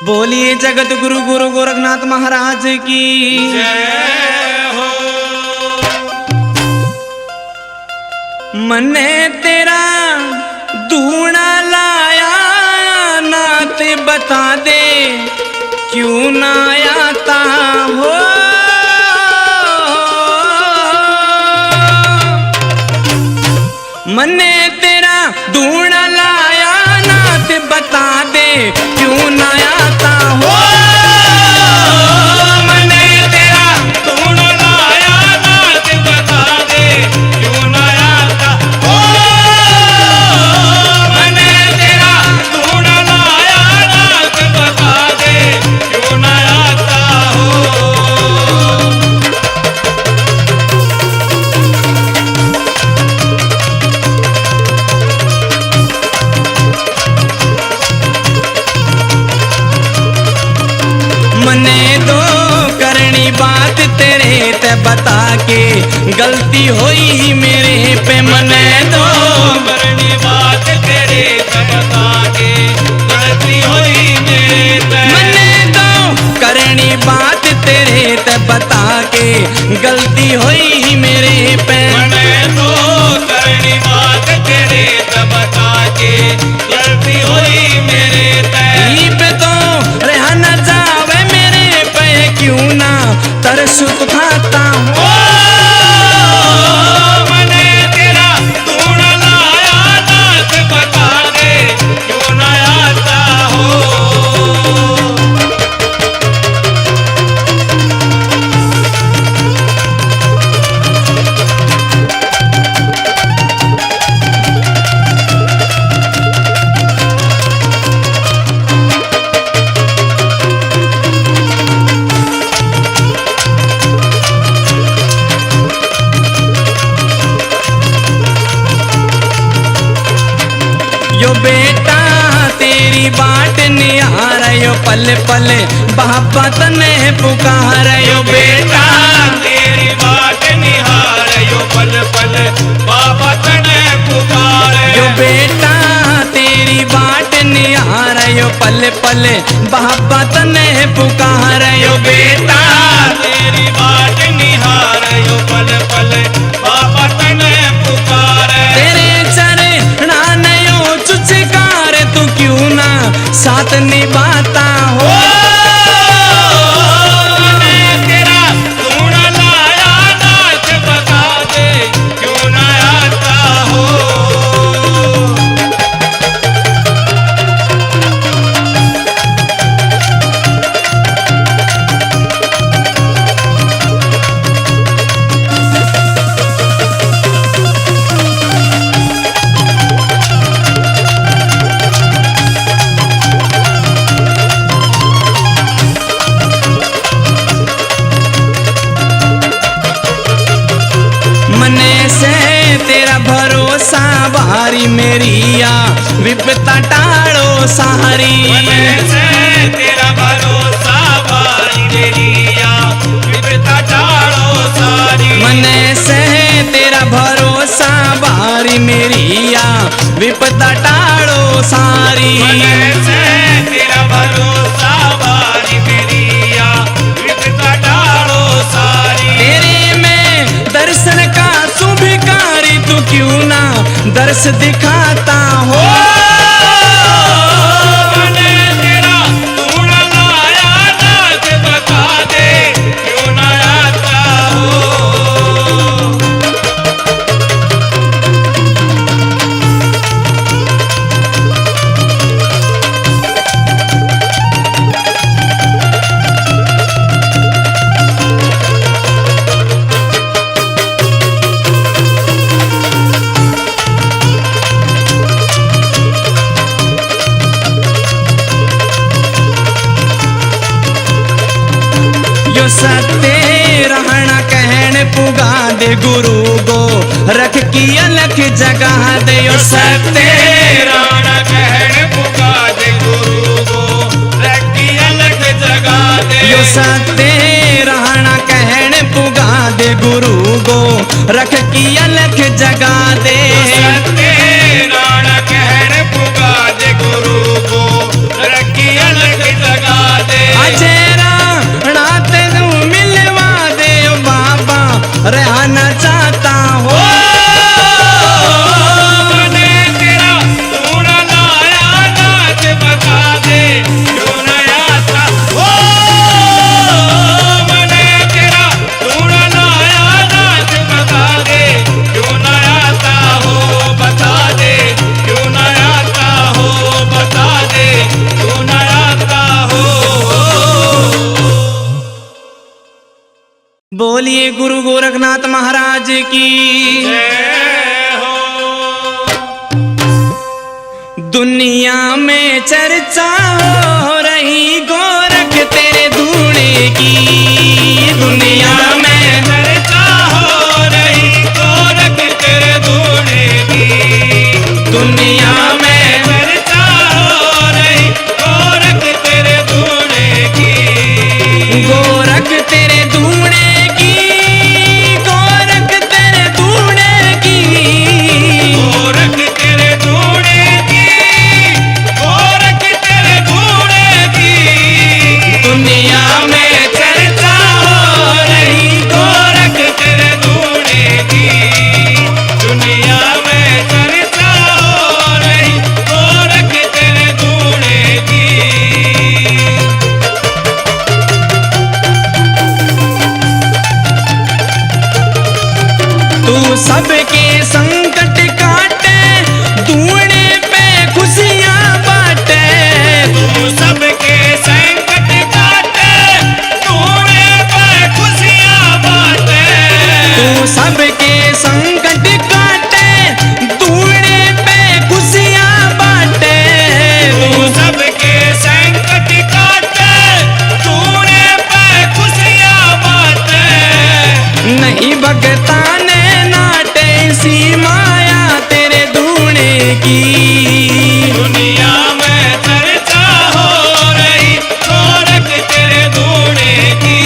बोलिए जगत गुरु गुरु गोरखनाथ महाराज की जय हो। मने तेरा धूना लाया नाथ बता दे क्यों ना आता हो। मने तेरा धूना लाया नाथ बता दे क्यों ना आता हो। मने तेरा धूना लाया नाथ बता दे क्यों ना आता हो। मने तेरा धूना लाया नाथ बता दे क्यों ना आता हो। मने दो करनी बात तेरे ते बता के गलती हुई मेरे पे। मने दो करनी बात तेरे से बता के गलती हुई मेरे पे। मने दो करनी बात तेरे ते बता के गलती हुई मेरे पे। मने तो करनी बात तेरे से बता के गलती हुई मेरे पे। पे तो रह न जावे मेरे पे क्यों ना तरस खाता हूँ। मने तेरा धूना लाया नाथ बता दे क्यों ना आता हो। यो बेटा तेरी बाट निहार यो पल पल बाबा तने पुकार यो बेटा तेरी बात निहार यो पल पल बाबा तने पुकार। यो बेटा तेरी बाट निहार यो पल पल बाबा तने पुकार यो बेटा तेरी बात निहार यो पल पल बाबा तने पुकार। तेरे चरणा ने यो चुचकार तू क्यों ना साथ निभाता हो। मने तेरा धूना लाया नाथ बता दे क्यों ना आता हो। मने से तेरा भरोसा भारी मेरिया विपता टाड़ो सारी। मने से तेरा भरोसा भारी मेरिया विपता टाड़ो सारी। मने से तेरा भरोसा भारी मेरिया विपता टाड़ो सारी। मने से तेरा भरोसा भारी मेरिया विपता टाड़ो सारी। तेरे में दर्शन का सुभिकारी तू क्यों ना दर्श दिखाता हो। मने तेरा धूना लाया नाथ बता दे क्यों ना आता हो। यो सत्य रहना कहन पुगा दे गुरु गो रख की अलख जगह दे। यो सत्य राणा कहन पुका दे गुरु को रखी अलग जगा दे। यो सत्य रहना कहन पुगा दे गुरु गो रख की अलख जगह दे। सत्य राणा कहन पुका दे गुरु को रखी अलग जगा बोलिए गुरु गोरखनाथ महाराज की। जय हो। दुनिया में चर्चा हो रही गोरख तेरे धूणे की। दुनिया में चर्चा हो रही गोरख तेरे धूणे की। दुनिया में चर्चा हो रही गोरख तेरे धूणे की। गोरख तेरे धूणे की। गोरख तेरे धूणे की। गोरख तेरे धूणे की। गोरख तेरे धूणे की। दुनिया में चर्चा हो रही गोरख तेरे धूणे की। दुनिया में चर्चा हो रही गोरख तेरे धूणे की। तू सबके संकट काटे, धूणे पे खुशियां बांटे। तू सबके संकट काटे, धूणे पे खुशियां बांटे। तू सबके संकट काटे, धूणे पे खुशियां बांटे। तू सबके संकट काटे, धूणे पे खुशियां बांटे। नहीं भगता ने नाटे सी माया तेरे धूणे की। दुनिया में चर्चा हो रही गोरख तेरे धूणे की।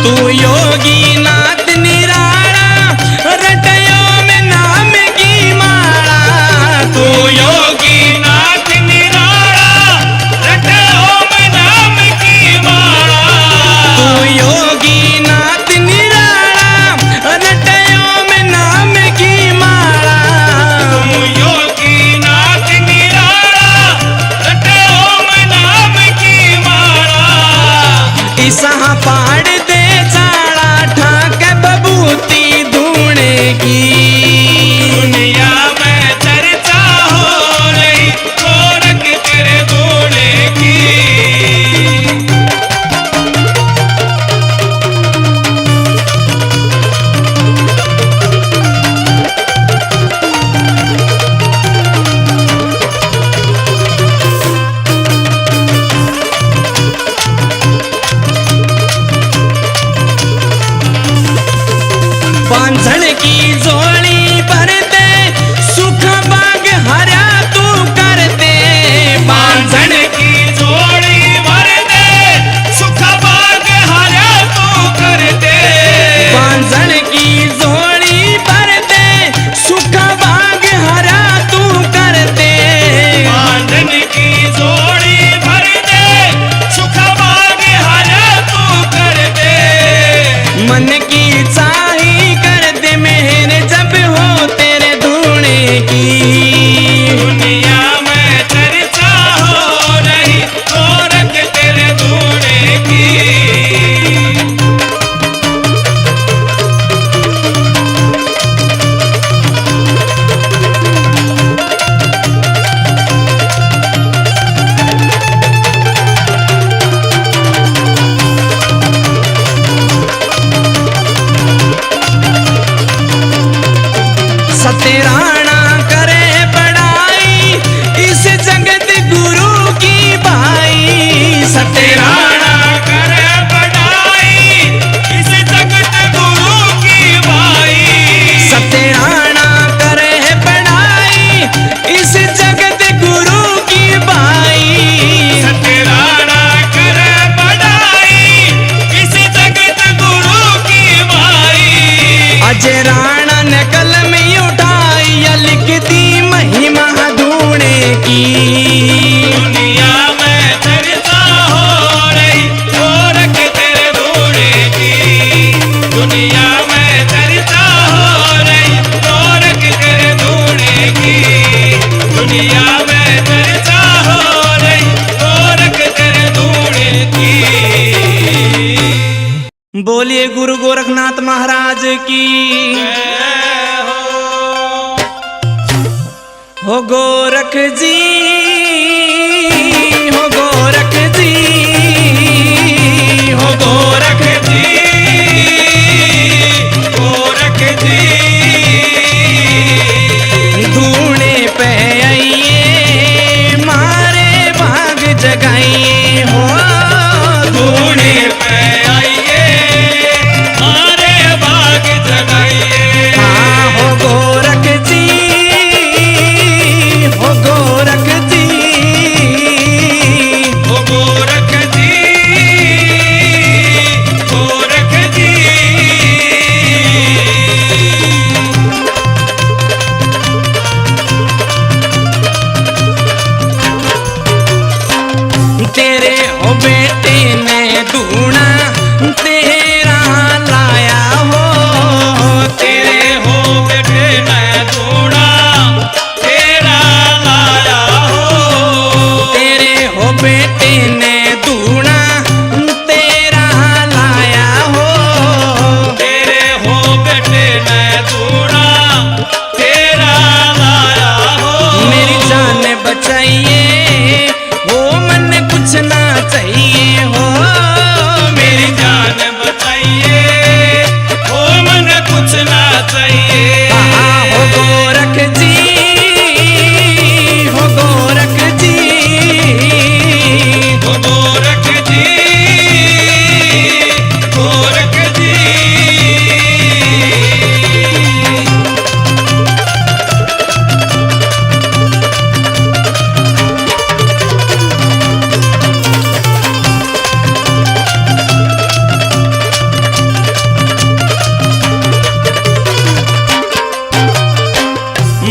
तू योगी नाथ निराला, रटयो में नाम की माला। तू योगी नाथ निराला, रटो में नाम की माला। तू योगी नाथ निराला, रटयो में नाम की माला। तू योगी नाथ निराला, रटो में नाम की माला। ईसा पाड़ दे चाड़ा ठाक बबूती धूणे की। दुनिया में चर्चा हो रही गोरख तेरे धूणे की। बांझण की जोड़ी भर दे, सुख बाग हरा तू कर दे। बांझण की जोड़ी भर दे, सुख बाग हरा तू कर दे। बांझण की जोड़ी भर दे, सुख बाग हरा तू कर दे। बांधन की जोड़ी भर दे, सुख बाग हरा तू कर दे। मन की चाही कर दे मेहर जब हो तेरे धूणे की। दुनिया में चर्चा हो रही गोरख तेरे धूणे की। सत्यराणा करे बड़ाई, इस जगत गुरु की भाई। तेराना करे बढ़ाई, इस जगत गुरु की भाई। सत्यराणा करे बड़ाई, इस जगत गुरु की भाई। तेराना करे बढ़ाई, इस जगत गुरु की भाई। अज राणा ने कलम उठाई, या लिख दी महिमा धूणे की। दुनिया में चर्चा हो रही बोलिए गुरु गोरखनाथ महाराज की। हो गोरख जी, हो गोरख जी, हो गोरख जी, गोरख जी धूने पे आइए मारे भाग जगाइए हो। धूने पे आइए मारे भाग जगाइए। हाँ हो गोरख जी, हो गोरख जी, ओ गोरख जी, गोरख जी तेरे हो बेटे ने दूना तेरा लाया हो। तेरे हो बेटे मैं दूना तेरा लाया हो। तेरे हो बेटे ने दूना तेरा लाया हो। तेरे हो बेटे मैं दूना तेरा लाया हो। मेरी जान बचाइए वो मन कुछ ना चाहिए हो। मेरी जान बचाइए ओ मन कुछ ना चाहिए। हाँ हो गोरख जी, हो गोरख जी, ओ गोरख जी, गोरख जी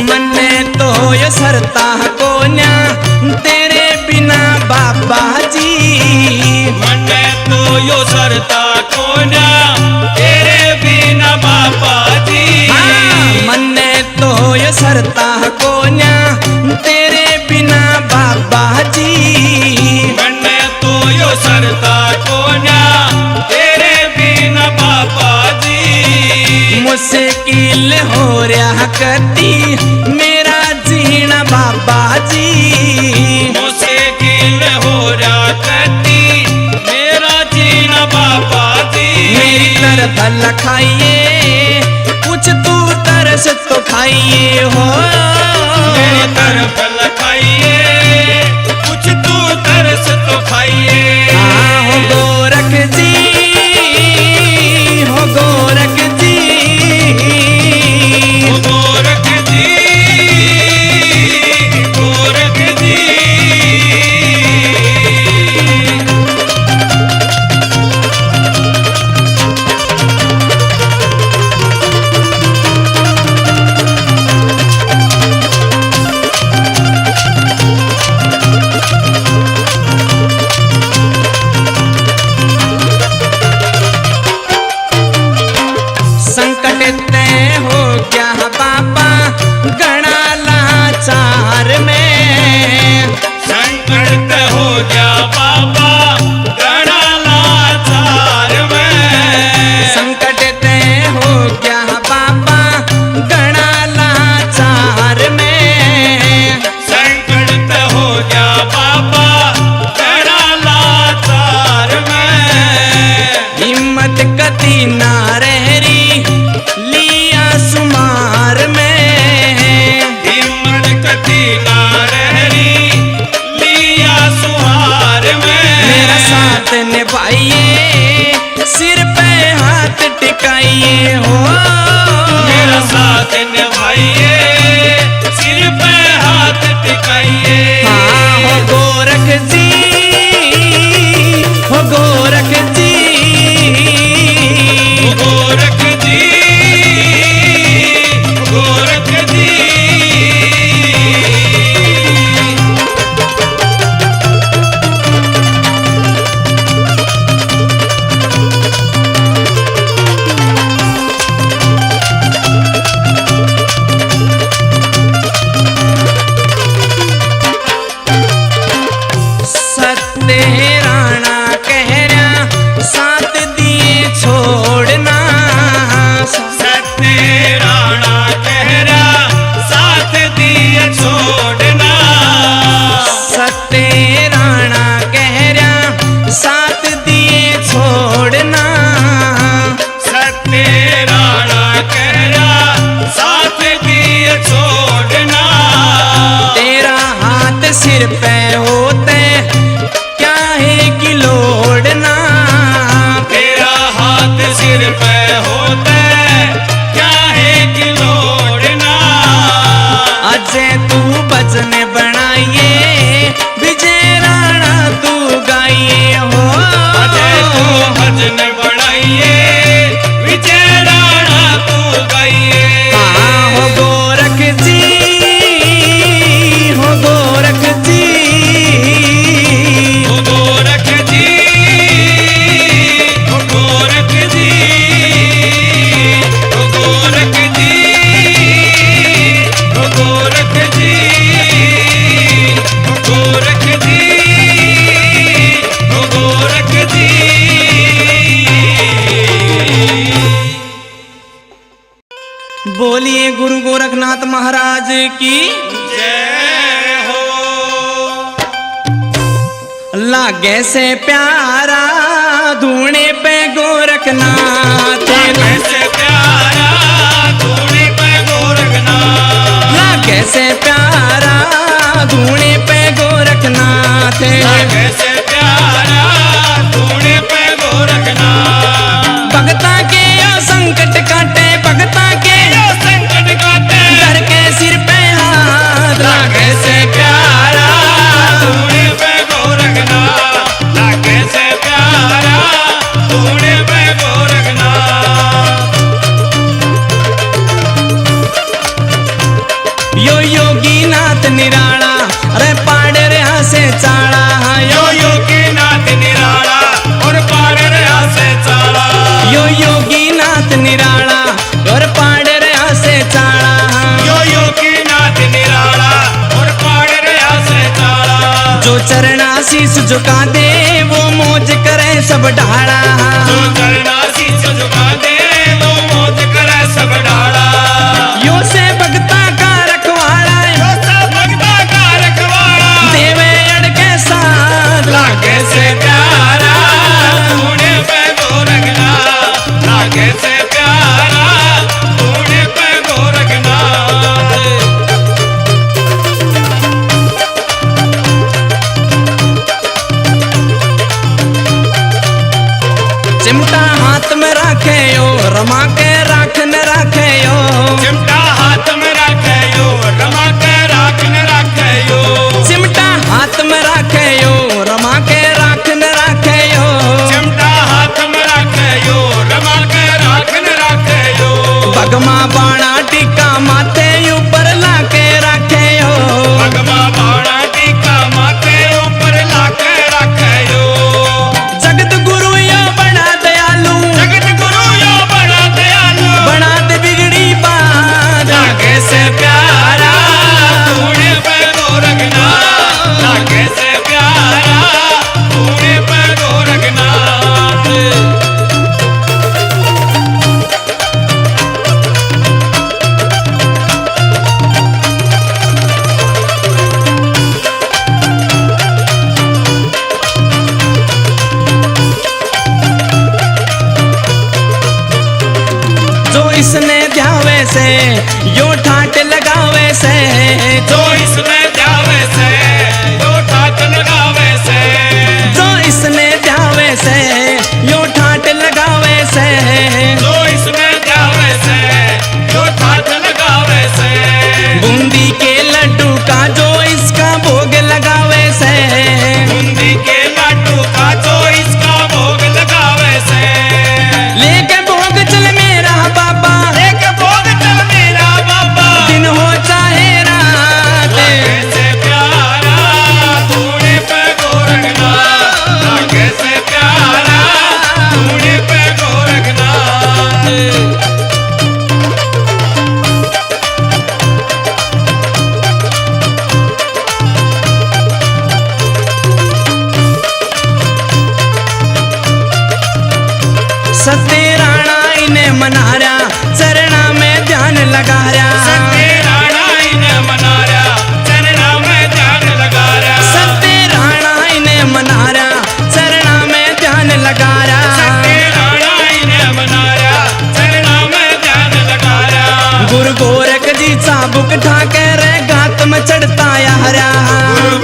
मन तो ये सरता को न्या तेरे बिना बाबा जी। मन तो यो सरता कोना तेरे बिना बाबा जी। हाँ, मन तो ये सरता को न्या तेरे बिना बाबा जी। मन तो यो सरता कोना तेरे बिना बाबा जी। मुश्किल हो रहा कती मेरा जीना बाबा जी। मुश्किल हो रहा कती मेरा जीना बाबा जी। मेरी तरफ लखाइए कुछ तू तरस तो खाइए हो। मेरी तरफ लखाइए कुछ तू तरस तो खाइए। हाँ हो गोरख जी, हो गोरख जी, ओ गोरख जी, गोरख जी सिर पे होते क्या है कि लोड़ना, तेरा हाथ सिर पे होता क्या है कि लोड़ना। अजय तू भजन बनाइए विजय राणा तू गाइए हो, अजय तू भजन बनाइए विजय राणा तू गाइए। हाँ हो गोरख जी, हो गोरख जी, ओ गोरख जी, ओ गोरख जी, ओ गोरख जी, ओ गोरख जी, ओ गोरख जी, ओ गोरख जी। बोलिए गुरु गोरखनाथ महाराज की। जय हो। लागे से प्यारा धूणे पे गोरखनाथ, कैसे प्यारा धूणे पे गोरखनाथ, लागे से प्यारा धूणे पे गोरखनाथ, कैसे प्यारा धूणे पे गोरखनाथ। भगता के यो संकट काटे, भगता के यो संकट काटे, घर के सिर पे हाथ, लागे से प्यारा धूणे पे गोरखनाथ, कैसे प्यारा धूणे पे गोरखनाथ। यो योगी नाथ निराला अरे पाड़ रहा से चाड़ा, यो योगी नाथ निराला और पार रहा से चाला। यो योगी नाथ निराला और पाड़ रहा से चाड़ा, यो योगी नाथ निराला और पार रहा से चाला। जो चरणा शीस झुका दे वो मौज करे सब ढाड़ा, जो चरना शीश झुका दे वो मौज करे सब डाला। यो से भगता का रखवाड़ा, यो सब भगता का रखवाला, देवे अड़ के साथ, लागे से प्यारा धूणे पे गोरखनाथ, लागे से प्यारा धूणे पे गोरखनाथ। चिमटा हाथ में राखे यो रमा के राखन राखे यो, चिमटा हाथ में रखे यो रमा के राखन रखे यो, चिमटा हाथ में राखे यो रमा के राखन राखे यो, चिमटा हाथ में रखे यो रमा के राखन रखे यो। भगमा बाणा टीका माथे ऊपर लाके राखे यो, भगवा बाणा टीका माथे ऊपर लाके रखे यो। जगत गुरु यो बड़ा दयालु, जगत गुरु यो बड़ा दयालु, बना दे बिगड़ी बात, लागे से प्यारा धूणे पे गोरखनाथ, लागे से प्यारा धूणे पे गोरखनाथ। जो इसने ध्यावे से यो ठाट लगावे से, जो इसमें जावे से जो ठाट लगावे से, जो इसने ध्यावे से यो ठाट लगावे से, जो इसमें जावे से जो ठाट लगावे से, बूंदी के लड्डू का जो इसका भोग लगावे से, बूंदी के लाडू का जो इसका भोग लगावे से, लेके भोग चल मेरा बाबा, एक भोग चल मेरा बाबा, दिन हो चाहे रात, लागे से प्यारा धूणे पे गोरखनाथ, लागे से प्यारा धूणे पे गोरखनाथ। सत्य राणा इन्हें मनारा चरणा में ध्यान लगाया, सत्य राणा इन्हें मनारा चरणा में ध्यान लगा रहा, सत्य राणा इन्हें मनारा चरणा में ध्यान लगाया, सत्य राणा इन्हें मनारा चरणा में ध्यान लगा रहा। गुरु गोरख जी चाबुक ठाके रे गात में चढ़ता यारा, गुरु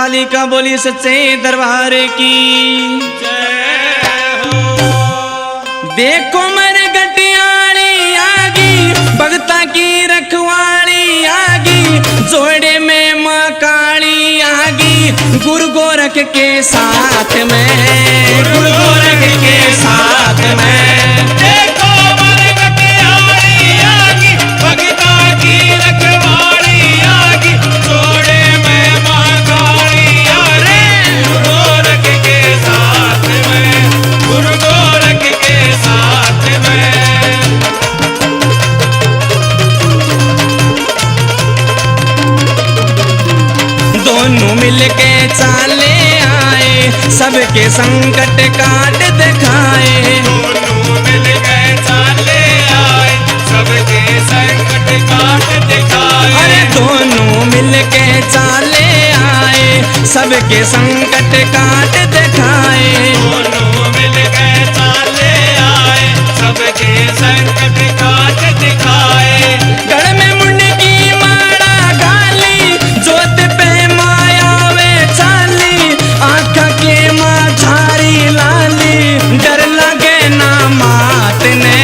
काली का बोली सच्चे दरबार की। जय हो। देखो मर गटियाली आगी, भगता की रखवाली आगी, जोड़े में माँ काली आगी, गुरु गोरख के साथ में, गुरु गोरख के साथ में। देखो मर गटियाली आगी, भगता की रखवाली आगी, जोड़े में माँ काली आगी, गुरु गोरख के साथ में, गुरु गोरख के साथ में। दोनों मिलके चाले आए, सबके संकट काट दिखाए। दोनों मिल गए चाले आए, सबके संकट काट दिखाए। अरे दोनों मिलके चाले आए, सबके संकट काट दिखाए। दोनों मिल गए चाले आए, सबके संकट काट दिखाए। गढ़ में मुंडकी माड़ा गाली, जोत पे माया वे चाली, आँख के माँ झारी लाली, डर लगे ना मात ने।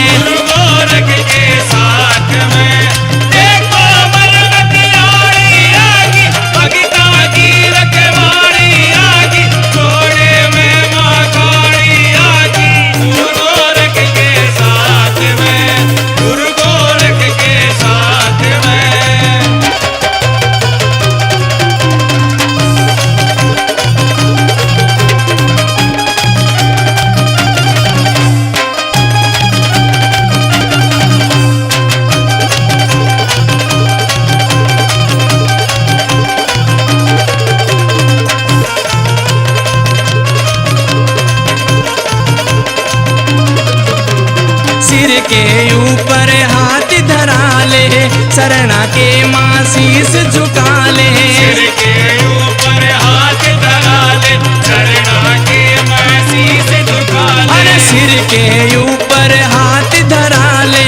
गुरु गोरख के साथ में। देखो मर गटियाली आगी, भगता की रखवाली आगी, जोड़े में माँ काली आगी, गुरु गोरख के साथ में, गुरु गोरख के साथ में। सिर के ऊपर हाथ धरा ले, चरणा के माँ शीस झुका ले। सिर के ऊपर हाथ धरा ले, चरणा के मैं शीस झुका ले। अरे सिर के ऊपर हाथ धरा ले,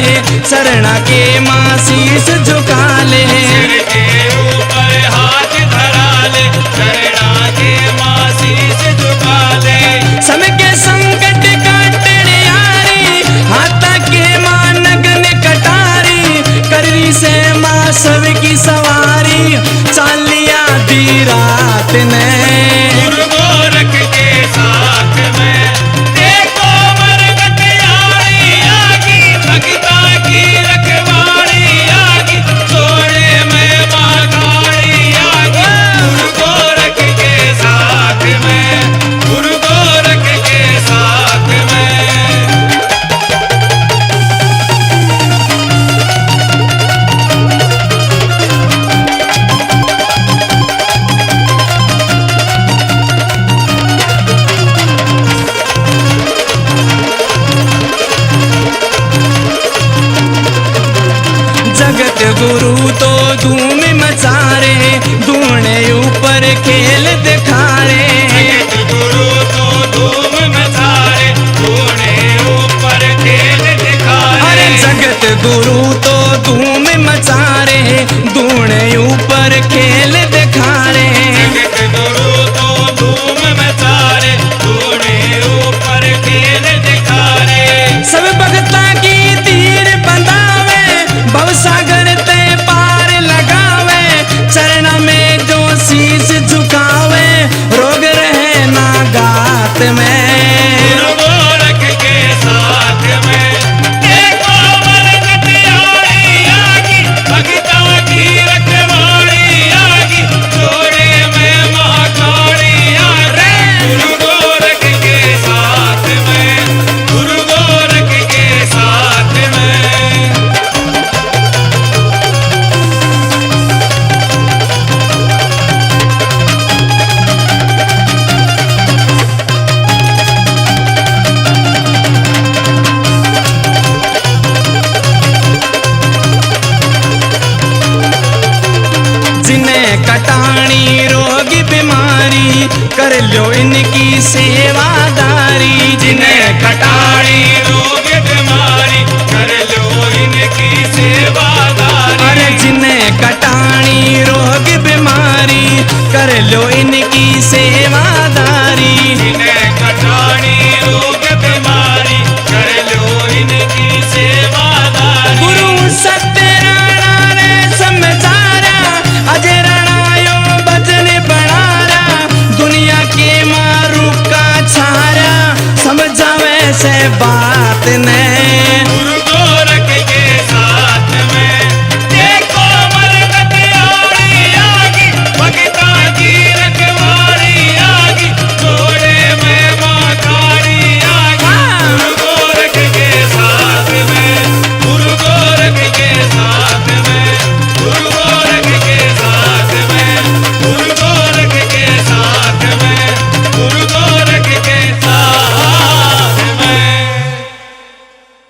चरणा के माँ शीस झुका ले। सिर के ऊपर हाथ धरा ले, चरणा के माँ शीस झुका ले। सबके संकट काटने यारी, हाथा के माँ नगन कटारी, करवी से माँ सबकी सवारी, चालिया दी रात ने। गुरु गोरख के साथ में। देखो मर गटियाली आगी, भगता की रखवाली आगी, जोड़े में माँ काली आगी, गुरु गोरख के साथ में, गुरु गोरख के साथ में। जगत गुरु तो धूम मचारे, धूने ऊपर खेल दिखारे। जगत गुरु तो धूम मचारे, धूने ऊपर खेल दिखाए। अरे जगत गुरु तो धूम मचारे, धूने ऊपर खेल दिखारे। जगत गुरु तो धूम मचारे, धूने ऊपर खेल दिखारे। सब भगता की तीर बंधावे, भवसागर ते पार लगावे, चरण में जो शीश झुकावे, रोग रहे ना गात में। गुरु गोरख के साथ में। देखो मर गटियाली आगी, भगता की रखवाली आगी, जोड़े में माँ काली आगी, गुरु गोरख के साथ में, गुरु गोरख के साथ में। जिन्हें कटानी रोग बीमारी, कर लो इनकी सेवादारी। जिन्हें कटाड़ी रोग बीमारी, कर लो इनकी सेवादारी। अरे जिन्हें कटानी रोग बीमारी, कर लो इनकी सेवादारी। इन्हें कटानी रोग बीमारी कर लो इनकी सेवादारी। गुरु सत्य राणा ने समझारा, अजय राणा यो भजन बनारा, दुनिया के मारू का छारा, समझावे से बात ने